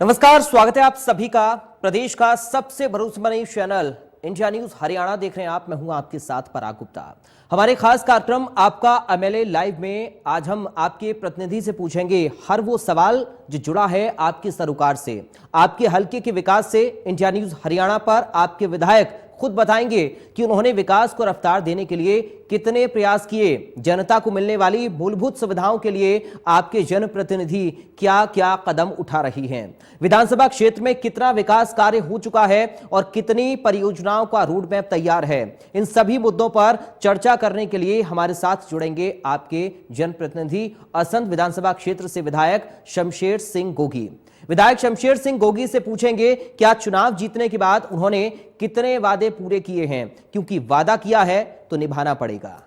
नमस्कार, स्वागत है आप सभी का प्रदेश का सबसे भरोसेमंद चैनल इंडिया न्यूज हरियाणा देख रहे हैं आप। मैं हूं आपके साथ पराग गुप्ता। हमारे खास कार्यक्रम आपका एमएलए लाइव में आज हम आपके प्रतिनिधि से पूछेंगे हर वो सवाल जो जुड़ा है आपके सरोकार से, आपके हलके के विकास से। इंडिया न्यूज हरियाणा पर आपके विधायक खुद बताएंगे कि उन्होंने विकास को रफ्तार देने के लिए कितने प्रयास किए, जनता को मिलने वाली मूलभूत सुविधाओं के लिए आपके जनप्रतिनिधि क्या क्या कदम उठा रही हैं, विधानसभा क्षेत्र में कितना विकास कार्य हो चुका है और कितनी परियोजनाओं का रोड मैप तैयार है। इन सभी मुद्दों पर चर्चा करने के लिए हमारे साथ जुड़ेंगे आपके जनप्रतिनिधि असंध विधानसभा क्षेत्र से विधायक शमशेर सिंह गोगी। विधायक शमशेर सिंह गोगी से पूछेंगे क्या चुनाव जीतने के बाद उन्होंने कितने वादे पूरे किए हैं, क्योंकि वादा किया है तो निभाना पड़ेगा।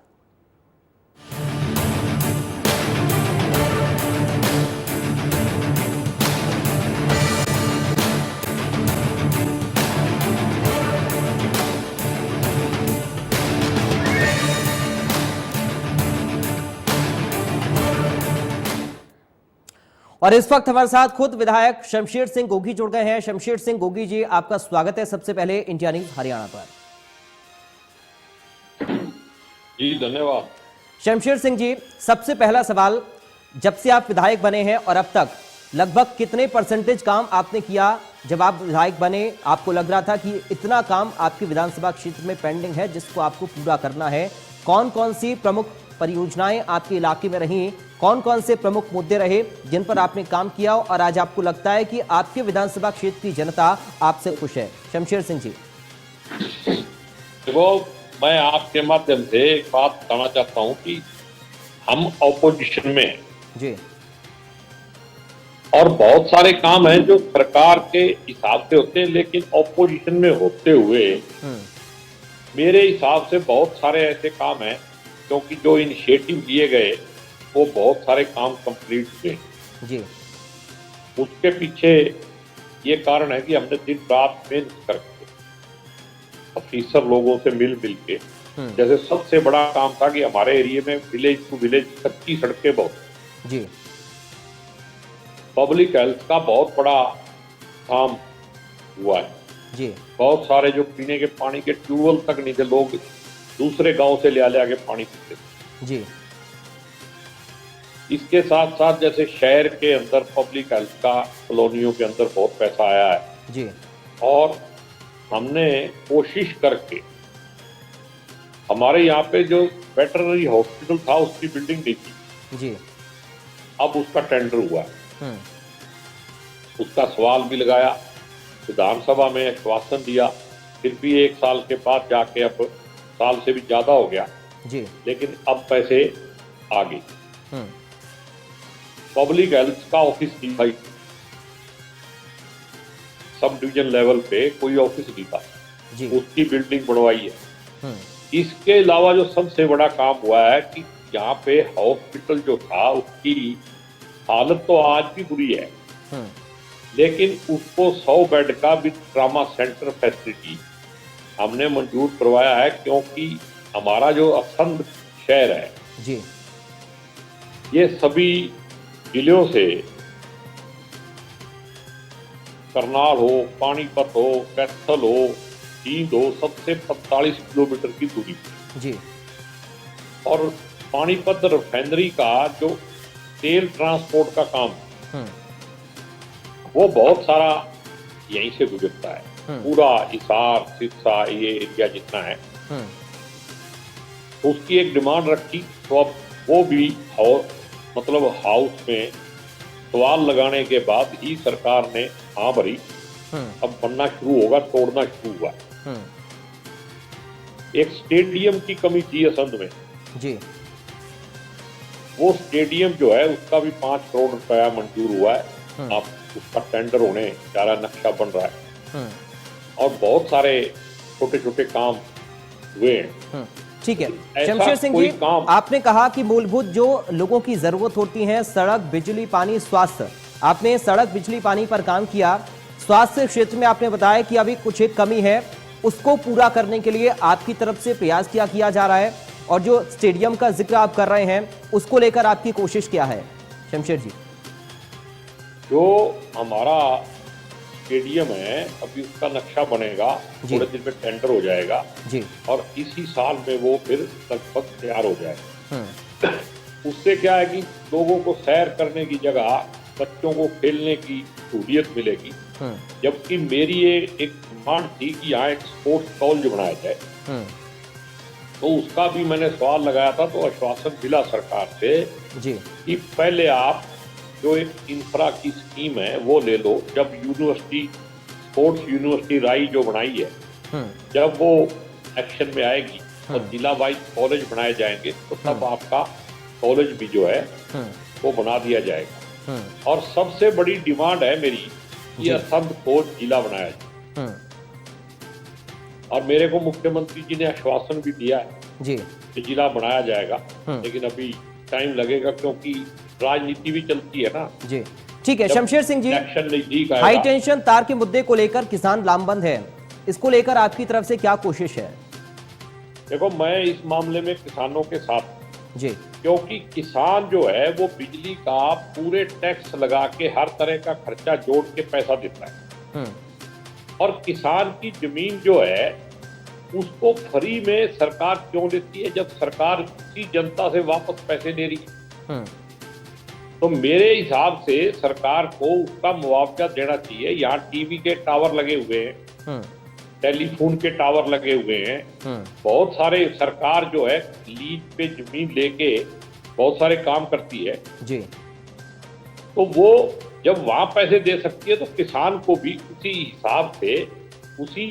और इस वक्त हमारे साथ खुद विधायक शमशेर सिंह गोगी जुड़ गए हैं। शमशेर सिंह गोगी जी, आपका स्वागत है सबसे पहले इंडिया न्यूज हरियाणा पर। जी धन्यवाद। शमशेर सिंह जी, सबसे पहला सवाल, जब से आप विधायक बने हैं और अब तक लगभग कितने परसेंटेज काम आपने किया? जब आप विधायक बने आपको लग रहा था कि इतना काम आपके विधानसभा क्षेत्र में पेंडिंग है जिसको आपको पूरा करना है। कौन कौन सी प्रमुख परियोजनाएं आपके इलाके में रही, कौन कौन से प्रमुख मुद्दे रहे जिन पर आपने काम किया और आज आपको लगता है कि आपके विधानसभा क्षेत्र की जनता आपसे खुश है? शमशेर सिंह जी। देखो, मैं आपके माध्यम से एक बात कहना चाहता हूं कि हम ऑपोजिशन में हैं जी, और बहुत सारे काम हैं जो सरकार के हिसाब से होते हैं, लेकिन ऑपोजिशन में होते हुए मेरे हिसाब से बहुत सारे ऐसे काम हैं, क्योंकि जो इनिशिएटिव लिए गए वो बहुत सारे काम कंप्लीट हुए जी। उसके पीछे ये कारण है कि हमने दिन रात मेहनत करके ऑफिसर लोगों से मिल के, जैसे सबसे बड़ा काम था कि हमारे एरिया में विलेज टू विलेज कच्ची सड़कें बहुत जी, पब्लिक हेल्थ का बहुत बड़ा काम हुआ है जी, बहुत सारे जो पीने के पानी के ट्यूबवेल तक नहीं थे, लोग दूसरे गांव से ले आके पानी पीते थे जी। इसके साथ साथ जैसे शहर के अंदर पब्लिक हेल्थ का कॉलोनियों के अंदर बहुत पैसा आया है जी, और हमने कोशिश करके हमारे यहाँ पे जो वेटरनरी हॉस्पिटल था उसकी बिल्डिंग दी थी जी, अब उसका टेंडर हुआ है। उसका सवाल भी लगाया, विधानसभा में आश्वासन दिया, फिर भी 1 साल के बाद जाके, अब साल से भी ज्यादा हो गया जी, लेकिन अब पैसे आ गए। पब्लिक हेल्थ का ऑफिस नहीं भाई, सब डिवीजन लेवल पे कोई ऑफिस नहीं था जी, उसकी बिल्डिंग बनवाई है। इसके अलावा जो सबसे बड़ा काम हुआ है कि यहाँ पे हॉस्पिटल जो था उसकी हालत तो आज भी बुरी है, लेकिन उसको 100 बेड का विद ट्रामा सेंटर फैसिलिटी हमने मंजूर करवाया है, क्योंकि हमारा जो असंध शहर है जी, ये सभी जिलों से, करनाल हो, पानीपत हो, कैथल हो, जींद हो, सबसे 45 किलोमीटर की दूरी जी, और पानीपत रिफाइनरी का जो तेल ट्रांसपोर्ट का काम वो बहुत सारा यहीं से गुजरता है। पूरा हिसार सिरसा ये एरिया जितना है उसकी एक डिमांड रखी, तो अब वो भी हाउस में सवाल लगाने के बाद ही सरकार ने हाँ भरी, अब बनना शुरू होगा, तोड़ना शुरू हुआ। एक स्टेडियम की कमी थी असंध में जी, वो स्टेडियम जो है उसका भी 5 करोड़ रुपया मंजूर हुआ है। अब उसका टेंडर होने जा रहा, नक्शा बन रहा है और बहुत सारे छोटे छोटे काम हुए हैं। ठीक है शमशेर सिंह जी, आपने कहा कि मूलभूत जो लोगों की जरूरत होती है, सड़क, बिजली, पानी, स्वास्थ्य, आपने सड़क, बिजली, पानी पर काम किया। स्वास्थ्य क्षेत्र में आपने बताया कि अभी कुछ एक कमी है, उसको पूरा करने के लिए आपकी तरफ से प्रयास किया जा रहा है, और जो स्टेडियम का जिक्र आप कर रहे हैं उसको लेकर आपकी कोशिश क्या है शमशेर जी? जो हमारा स्टेडियम है, अभी उसका नक्शा बनेगा, जी। थोड़े दिन में टेंडर हो जाएगा जी। और इसी साल में वो फिर लगभग तैयार हो जाएगा। हम्म। उससे क्या है कि लोगों को सैर करने की जगह, बच्चों को खेलने की सहूलियत मिलेगी। जबकि मेरी ये एक डिमांड थी कि यहाँ एक स्पोर्ट्स कॉलेज बनाया जाए, तो उसका भी मैंने सवाल लगाया था, तो आश्वासन मिला सरकार से जी। कि पहले आप जो एक इंफ्रा की स्कीम है वो ले लो। जब यूनिवर्सिटी, स्पोर्ट्स यूनिवर्सिटी राई जो बनाई है, जब वो एक्शन में आएगी और जिला वाइज कॉलेज बनाए जाएंगे, तो तब आपका कॉलेज भी जो है वो बना दिया जाएगा। और सबसे बड़ी डिमांड है मेरी कि असंध कोच जिला बनाया जाए, और मेरे को मुख्यमंत्री जी ने आश्वासन भी दिया है जी कि जिला बनाया जाएगा, लेकिन अभी टाइम लगेगा क्योंकि राजनीति भी चलती है ना। जी ठीक है। शमशेर सिंह जी, इलेक्शन नजदीक आएगा। हाई टेंशन तार के मुद्दे को लेकर किसान लामबंद है, इसको लेकर आपकी तरफ से क्या कोशिश है? देखो, मैं इस मामले में किसानों के साथ जी, क्योंकि किसान जो है वो बिजली का पूरे टैक्स लगा के हर तरह का खर्चा जोड़ के पैसा देता है, और किसान की जमीन जो है उसको फ्री में सरकार क्यों देती है, जब सरकार उसी जनता से वापस पैसे ले रही है? तो मेरे हिसाब से सरकार को उसका मुआवजा देना चाहिए। यहाँ टीवी के टावर लगे हुए हैं, टेलीफोन के टावर लगे हुए हैं, बहुत सारे सरकार जो है लीज पे जमीन लेके बहुत सारे काम करती है जी। तो वो जब वहां पैसे दे सकती है, तो किसान को भी उसी हिसाब से, उसी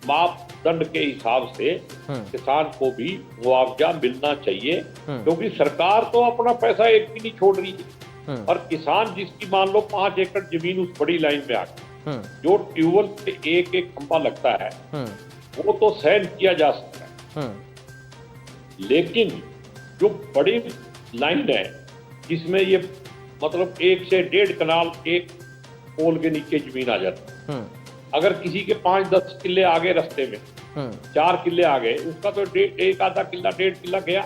मापदंड के हिसाब से किसान को भी मुआवजा मिलना चाहिए, क्योंकि सरकार तो अपना पैसा एक भी नहीं छोड़ रही है। और किसान जिसकी मान लो 5 एकड़ जमीन उस बड़ी लाइन में आ गई, जो ट्यूबवेल पे एक एक खंभा लगता है, वो तो सहन किया जा सकता है, लेकिन जो बड़ी लाइन है जिसमें ये मतलब 1 से 1.5 कनाल एक पोल के नीचे जमीन आ जाती है, अगर किसी के 5-10 किले आगे रास्ते में 4 किले आ गए, उसका तो एक आधा किला 1.5 किला गया,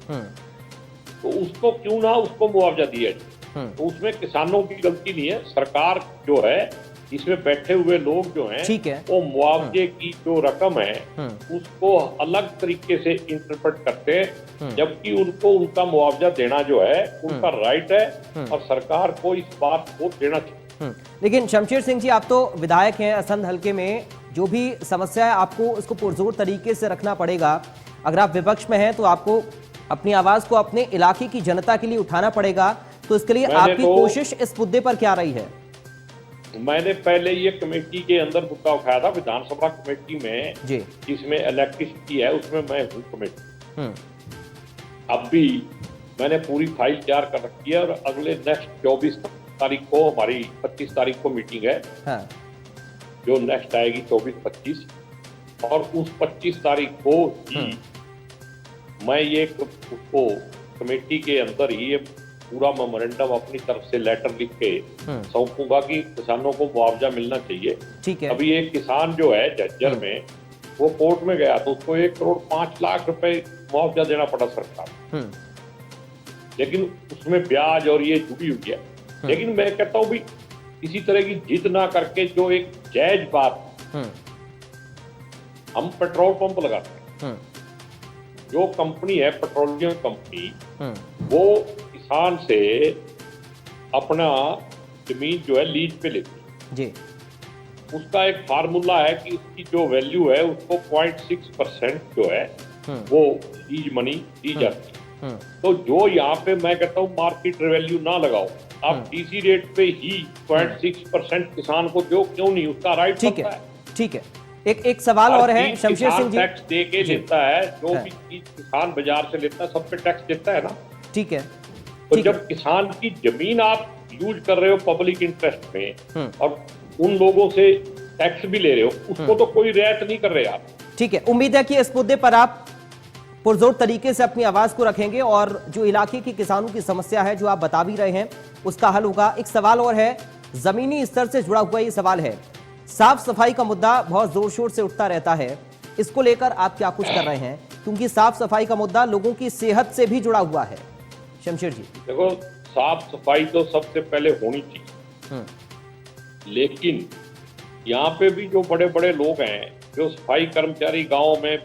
तो उसको क्यों ना उसको मुआवजा दिया जाए। तो उसमें किसानों की गलती नहीं है, सरकार जो है, इसमें बैठे हुए लोग जो हैं, ठीक है, वो मुआवजे की जो रकम है उसको अलग तरीके से इंटरप्रेट करते हैं, जबकि उनको उनका मुआवजा देना जो है उनका राइट है, और सरकार को इस बात को देना चाहिए। लेकिन शमशेर सिंह जी, आप तो विधायक हैं, असंध हलके में जो भी समस्या है आपको उसको पुरजोर तरीके से रखना पड़ेगा। अगर आप विपक्ष में हैं तो आपको अपनी आवाज को अपने इलाके की जनता के लिए उठाना पड़ेगा, तो इसके लिए आपकी कोशिश इस मुद्दे पर क्या रही है? मैंने पहले ये कमेटी के अंदर मुद्दा उठाया था, विधानसभा कमेटी में जी, जिसमें इलेक्ट्रिसिटी है उसमें मैं हूँ कमेटी। अब भी मैंने पूरी फाइल तैयार कर रखी है, और अगले नेक्स्ट 24 तारीख को हमारी 25 तारीख को मीटिंग है, हाँ। जो नेक्स्ट आएगी 24-25, और उस 25 तारीख को ही मैं ये उसको कमेटी के अंदर ही ये पूरा मेमोरेंडम अपनी तरफ से लेटर लिख के सौंपूंगा कि किसानों को मुआवजा मिलना चाहिए। ठीक है। अभी एक किसान जो है झज्जर में, वो कोर्ट में गया तो उसको 1 करोड़ 5 लाख रुपए मुआवजा देना पड़ा सरकार, लेकिन उसमें ब्याज और ये जुड़ी हुई है। लेकिन मैं कहता हूँ भी इसी तरह की जिद ना करके जो एक जायज बात, हम पेट्रोल पंप लगाते हैं, जो कंपनी है पेट्रोलियम कंपनी, वो किसान से अपना जमीन जो है लीज पे लेती है जी। उसका एक फार्मूला है कि उसकी जो वैल्यू है उसको 0.6% जो है वो लीज मनी दी जाती है। तो जो यहाँ पे मैं कहता हूँ मार्केट वैल्यू ना लगाओ, आप डीसी रेट पे ही 0.6% किसान को दो, क्यों नहीं, उसका राइट बनता है। ठीक है। एक सवाल और है शमशेर सिंह जी, टैक्स दे के लेता है, जो भी चीज किसान बाजार से लेता है सब पे टैक्स देता है ना। ठीक है। तो जब किसान की जमीन आप यूज कर रहे हो पब्लिक इंटरेस्ट में, और उन लोगों से टैक्स भी ले रहे हो, उसको तो कोई रियायत नहीं कर रहे आप। ठीक है, उम्मीद है कि इस मुद्दे पर आप पुरजोर तरीके से अपनी आवाज को रखेंगे, और जो इलाके के किसानों की समस्या है जो आप बता भी रहे हैं उसका हल होगा। एक सवाल और है, जमीनी स्तर से जुड़ा हुआ ये सवाल है, साफ सफाई का मुद्दा बहुत जोर शोर से उठता रहता है, इसको लेकर आप क्या कुछ कर रहे हैं? क्योंकि साफ सफाई का मुद्दा लोगों की सेहत से भी जुड़ा हुआ है। शमशेर जी, देखो, साफ सफाई तो सबसे पहले होनी चाहिए, लेकिन यहाँ पे भी जो बड़े बड़े लोग हैं, जो सफाई कर्मचारी गांव में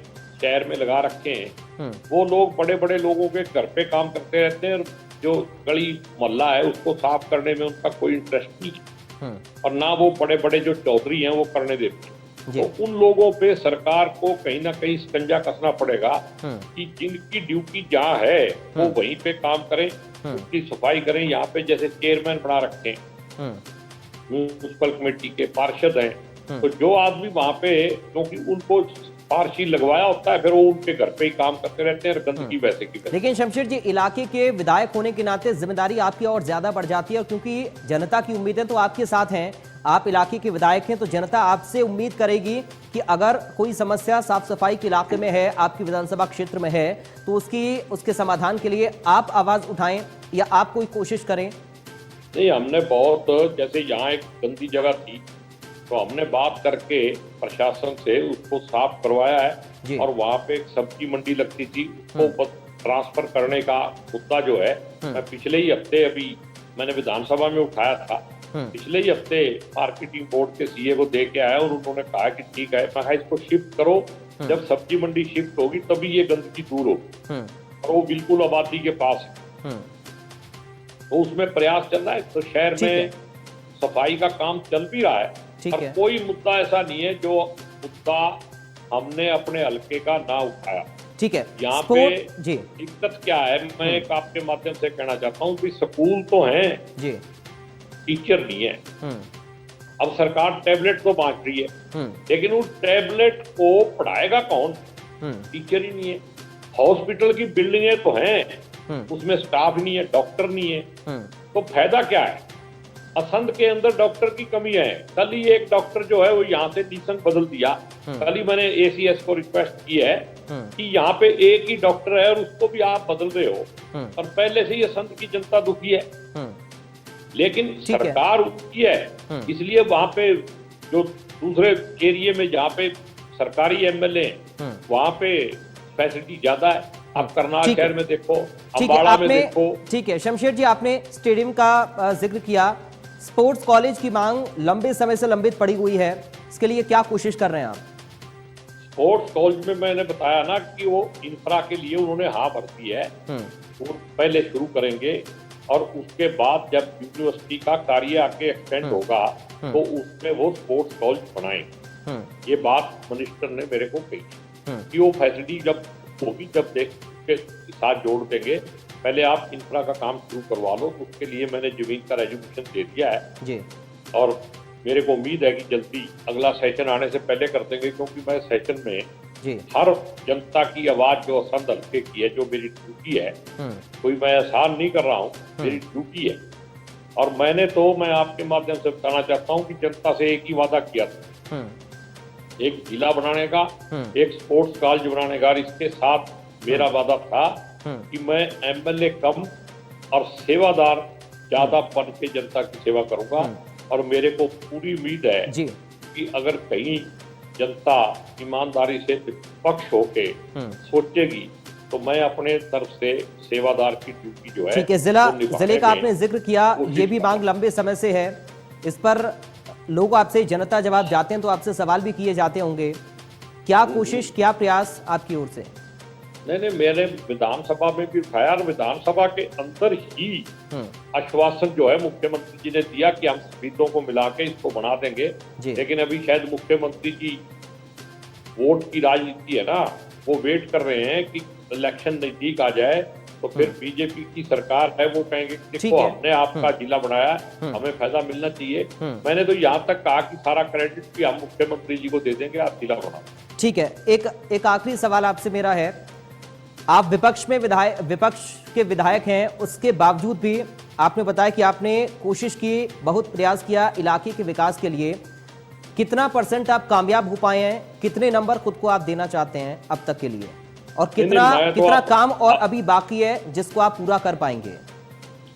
शहर में लगा रखे हैं, वो लोग बड़े बड़े लोगों के घर पे काम करते रहते हैं, और जो गली मोहल्ला है उसको साफ करने में उनका कोई इंटरेस्ट नहीं है, और ना वो बड़े बड़े जो चौधरी हैं वो करने देते हैं। तो उन लोगों पे सरकार को कहीं ना कहीं शिकंजा कसना पड़ेगा कि जिनकी ड्यूटी जहाँ है वो वहीं पे काम करें, उसकी सफाई करें। यहाँ पे जैसे चेयरमैन बना रखे हैं म्यूनिसिपल कमेटी के, पार्षद हैं, तो जो आदमी वहां पे, क्योंकि उनको पारसी लगवाया होता है, फिर वो उनके घर पे ही काम करते रहते हैं और गंदगी वैसे की वैसे। लेकिन शमशेर जी, इलाके के विधायक होने के नाते जिम्मेदारी आपकी और ज्यादा बढ़ जाती है, और क्योंकि जनता की उम्मीदें तो आपके साथ हैं, आप इलाके के विधायक हैं, तो जनता आपसे उम्मीद करेगी कि अगर कोई समस्या साफ सफाई के इलाके में है, आपके विधानसभा क्षेत्र में है, तो उसके समाधान के लिए आप आवाज उठाएं या आप कोई कोशिश करें। नहीं, हमने बहुत, जैसे यहाँ एक गंदी जगह थी तो हमने बात करके प्रशासन से उसको साफ करवाया है, और वहाँ पे एक सब्जी मंडी लगती थी, उसको ट्रांसफर करने का मुद्दा जो है, मैं पिछले ही हफ्ते, अभी मैंने विधानसभा में उठाया था, पिछले ही हफ्ते मार्केटिंग बोर्ड के सीए को दे के आया, और उन्होंने कहा कि ठीक है, मैं इसको शिफ्ट करो, जब सब्जी मंडी शिफ्ट होगी तभी ये गंदगी दूर होगी, और वो बिल्कुल आबादी के पास है, तो उसमें प्रयास चल रहा है। तो शहर में सफाई का काम चल भी रहा है, और कोई मुद्दा ऐसा नहीं है जो मुद्दा हमने अपने हल्के का ना उठाया। ठीक है, यहाँ पे दिक्कत क्या है, मैं एक आपके माध्यम से कहना चाहता हूँ कि स्कूल तो हैं जी, टीचर नहीं है। अब सरकार टैबलेट तो बांट रही है, लेकिन उस टैबलेट को पढ़ाएगा कौन? टीचर ही नहीं है। हॉस्पिटल की बिल्डिंगें तो हैं, उसमें स्टाफ नहीं है, डॉक्टर नहीं है, तो फायदा क्या है? असंध के अंदर डॉक्टर की कमी है। कल ही एक डॉक्टर जो है वो यहाँ से निशंक बदल दिया। कल ही मैंने एसीएस को रिक्वेस्ट की है कि यहाँ पे एक ही डॉक्टर है और उसको भी आप बदल रहे हो, और पहले से ही असंध की जनता दुखी है, लेकिन सरकार उसकी है, इसलिए वहां पे जो दूसरे एरिया में जहाँ पे सरकारी एमएलए हैं वहां पे फैसिलिटी ज्यादा है। आप करनाल शहर में देखो, अम्बाड़ा में देखो। ठीक है शमशेर जी, आपने स्टेडियम का जिक्र किया, स्पोर्ट्स कॉलेज की मांग लंबे समय से लंबित पड़ी हुई है, इसके लिए क्या कोशिश कर रहे हैं आप? स्पोर्ट्स कॉलेज में मैंने बताया ना कि वो इंफ्रा के लिए उन्होंने हाँ भर दी है, वो पहले शुरू करेंगे, और उसके बाद जब यूनिवर्सिटी का कार्य आके एक्सटेंड होगा तो उसमें वो स्पोर्ट्स कॉलेज बनाएंगे। ये बात मिनिस्टर ने मेरे को कही कि वो फैसिलिटी जब होगी, जब देख के साथ जोड़ देंगे, पहले आप इंफ्रा का काम शुरू करवा लो। तो उसके लिए मैंने जमीन का रेजोल्यूशन दे दिया है जी, और मेरे को उम्मीद है कि जल्दी अगला सेशन आने से पहले कर देंगे, क्योंकि मैं सेशन में जी हर जनता की आवाज जो असंध हल्के की है, जो मेरी ड्यूटी है, कोई मैं एहसान नहीं कर रहा हूँ, मेरी ड्यूटी है। और मैं आपके माध्यम से बताना चाहता हूँ कि जनता से एक ही वादा किया था, एक जिला बनाने का, एक स्पोर्ट्स कॉलेज बनाने का। इसके साथ मेरा वादा था कि मैं एमएलए कम और सेवादार ज्यादा बन के जनता की सेवा करूंगा, और मेरे को पूरी उम्मीद है कि अगर कहीं जनता ईमानदारी से निष्पक्ष होके सोचेगी तो मैं अपने तरफ से सेवादार की ड्यूटी जो है। ठीक है, जिले का आपने जिक्र किया, ये भी मांग लंबे समय से है, इस पर लोग आपसे, जनता जब आप जाते हैं तो आपसे सवाल भी किए जाते होंगे, क्या कोशिश, क्या प्रयास आपकी ओर से? नहीं, मैंने विधानसभा में भी उठाया, और विधानसभा के अंदर ही आश्वासन जो है मुख्यमंत्री जी ने दिया कि हम सीटों को मिला के इसको बना देंगे, लेकिन अभी शायद मुख्यमंत्री जी वोट की राजनीति है ना, वो वेट कर रहे हैं कि इलेक्शन नजदीक आ जाए तो फिर बीजेपी की सरकार है, वो कहेंगे देखो हमने आपका जिला बनाया, हमें फायदा मिलना चाहिए। मैंने तो यहाँ तक कहा कि सारा क्रेडिट भी हम मुख्यमंत्री जी को दे देंगे, आप जिला बना। ठीक है, एक आखिरी सवाल आपसे मेरा है, आप विपक्ष के विधायक हैं, उसके बावजूद भी आपने बताया कि आपने कोशिश की, बहुत प्रयास किया इलाके के विकास के लिए, कितना % आप कामयाब हो पाए हैं? कितने नंबर खुद को आप देना चाहते हैं अब तक के लिए, और कितना काम और अभी बाकी है जिसको आप पूरा कर पाएंगे?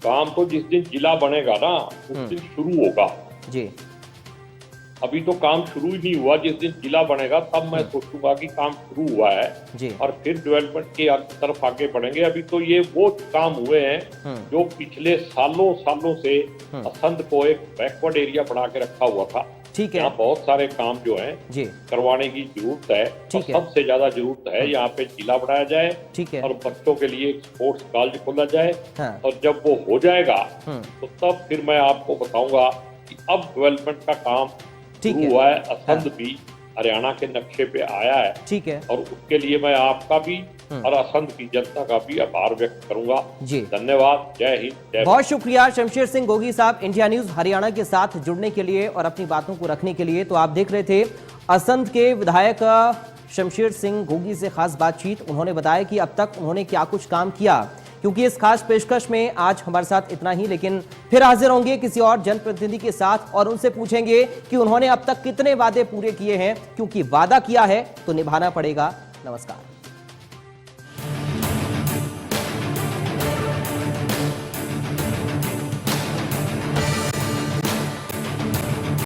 काम तो जिस दिन जिला बनेगा ना उस दिन शुरू होगा जी, अभी तो काम शुरू ही नहीं हुआ। जिस दिन जिला बनेगा तब मैं सोचूंगा कि काम शुरू हुआ है जी, और फिर डेवलपमेंट की तरफ आगे बढ़ेंगे। अभी तो ये वो काम हुए हैं जो पिछले सालों से असंध को एक बैकवर्ड एरिया बना के रखा हुआ था। ठीक है। यहाँ बहुत सारे काम जो है जी करवाने की जरूरत है। ठीक है। सबसे ज्यादा जरूरत है यहाँ पे जिला बढ़ाया जाए, ठीक है। और बच्चों के लिए एक स्पोर्ट्स कॉलेज खोला जाए। हाँ। और जब वो हो जाएगा तो तब फिर मैं आपको बताऊंगा कि अब डेवलपमेंट का काम ठीक शुरू है। हुआ है। असंध भी हरियाणा के नक्शे पे आया है, ठीक है। और उसके लिए मैं आपका भी और असंध की जनता का भी आभार व्यक्त करूंगा। जी धन्यवाद। जय हिंद, जय बहुत शुक्रिया शमशेर सिंह गोगी साहब इंडिया न्यूज हरियाणा के साथ जुड़ने के लिए और अपनी बातों को रखने के लिए। तो आप देख रहे थे असंध के विधायक शमशेर सिंह गोगी से खास बातचीत। उन्होंने बताया कि अब तक उन्होंने क्या कुछ काम किया। क्योंकि इस खास पेशकश में आज हमारे साथ इतना ही, लेकिन फिर हाजिर होंगे किसी और जनप्रतिनिधि के साथ और उनसे पूछेंगे कि उन्होंने अब तक कितने वादे पूरे किए हैं, क्योंकि वादा किया है तो निभाना पड़ेगा। नमस्कार।